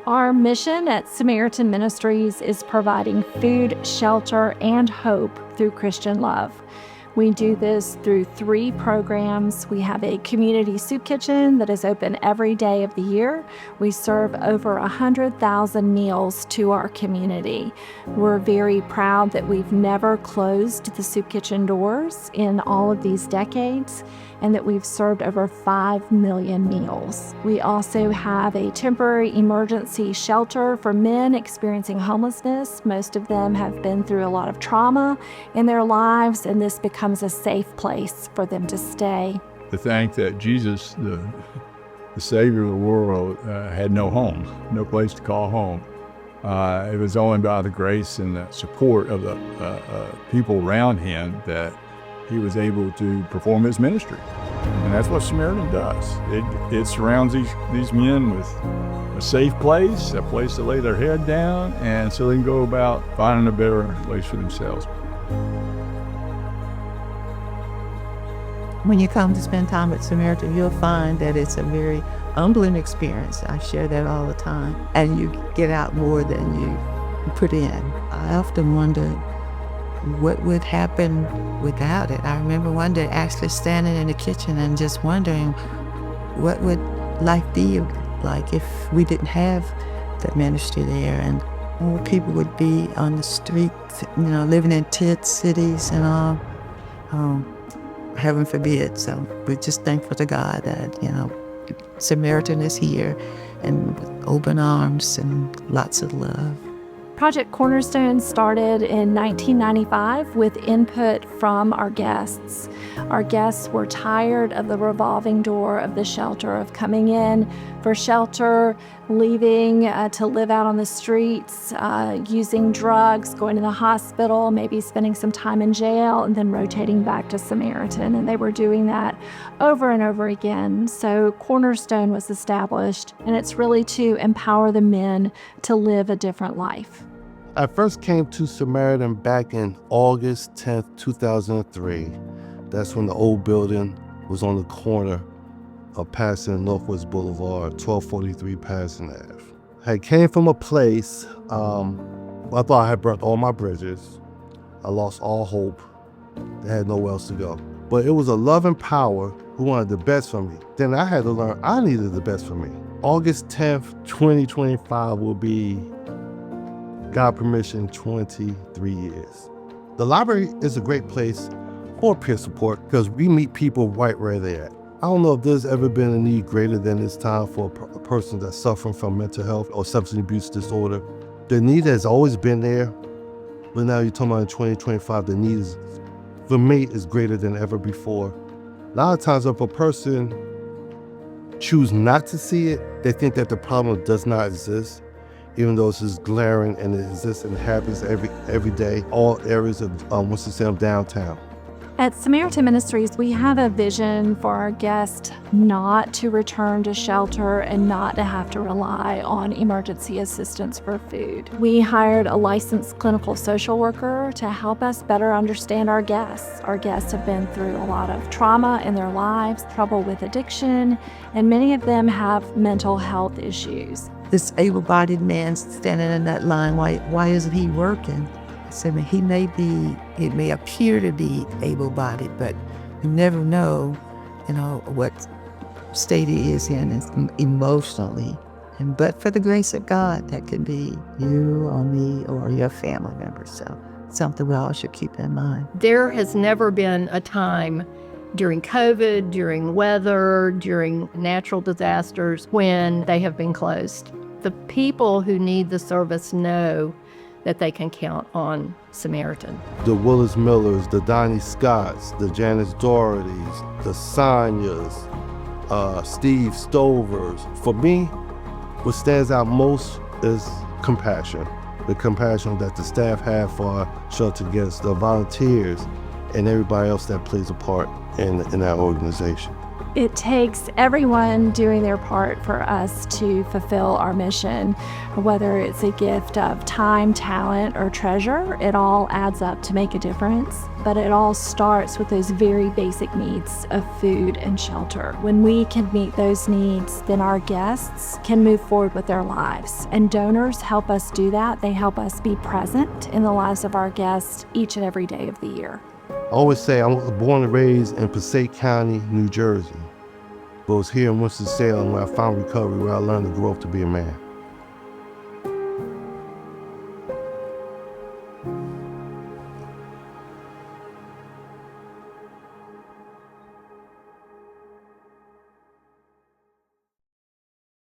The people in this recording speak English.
Our mission at Samaritan Ministries is providing food, shelter, and hope through Christian love. We do this through 3 programs. We have a community soup kitchen that is open every day of the year. We serve over 100,000 meals to our community. We're very proud that we've never closed the soup kitchen doors in all of these decades, and that we've served over 5 million meals. We also have a temporary emergency shelter for men experiencing homelessness. Most of them have been through a lot of trauma in their lives, and this becomes a safe place for them to stay. To think that Jesus, the Savior of the world, had no home, no place to call home. It was only by the grace and the support of the people around him that he was able to perform his ministry. And that's what Samaritan does. It surrounds these men with a safe place, a place to lay their head down, and so they can go about finding a better place for themselves. When you come to spend time at Samaritan, you'll find that it's a very humbling experience. I share that all the time. And you get out more than you put in. I often wonder what would happen without it. I remember one day actually standing in the kitchen and just wondering what would life be like if we didn't have the ministry there, and more people would be on the streets, living in tent cities and all. Heaven forbid. So we're just thankful to God that, Samaritan is here and with open arms and lots of love. Project Cornerstone started in 1995 with input from our guests. Our guests were tired of the revolving door of the shelter, of coming in for shelter, leaving to live out on the streets, using drugs, going to the hospital, maybe spending some time in jail, and then rotating back to Samaritan. And they were doing that over and over again. So Cornerstone was established, and it's really to empower the men to live a different life. I first came to Samaritan back in August 10th, 2003. That's when the old building was on the corner of Patterson and Northwest Boulevard, 1243 Patterson Ave. I came from a place, I thought I had burnt all my bridges. I lost all hope. I had nowhere else to go. But it was a loving power who wanted the best for me. Then I had to learn I needed the best for me. August 10th, 2025 will be, God permission, 23 years. The library is a great place for peer support because we meet people right where they're at. I don't know if there's ever been a need greater than this time for a person that's suffering from mental health or substance abuse disorder. The need has always been there, but now you're talking about in 2025, the need is, for me, is greater than ever before. A lot of times if a person chooses not to see it, they think that the problem does not exist, even though it's just glaring and it exists and happens every day, all areas of Winston-Salem downtown. At Samaritan Ministries, we have a vision for our guests not to return to shelter and not to have to rely on emergency assistance for food. We hired a licensed clinical social worker to help us better understand our guests. Our guests have been through a lot of trauma in their lives, trouble with addiction, and many of them have mental health issues. This able-bodied man standing in that line, why isn't he working? I said, it may appear to be able-bodied, but you never know, what state he is in emotionally. But for the grace of God, that could be you or me or your family member. So something we all should keep in mind. There has never been a time during COVID, during weather, during natural disasters when they have been closed. The people who need the service know that they can count on Samaritan. The Willis Millers, the Donnie Scotts, the Janice Dohertys, the Sonias, Steve Stovers. For me, what stands out most is compassion. The compassion that the staff have for our shelter guests, the volunteers, and everybody else that plays a part in our organization. It takes everyone doing their part for us to fulfill our mission. Whether it's a gift of time, talent, or treasure, it all adds up to make a difference. But it all starts with those very basic needs of food and shelter. When we can meet those needs, then our guests can move forward with their lives. And donors help us do that. They help us be present in the lives of our guests each and every day of the year. I always say I was born and raised in Passaic County, New Jersey, but was here in Winston-Salem where I found recovery, where I learned to grow up to be a man.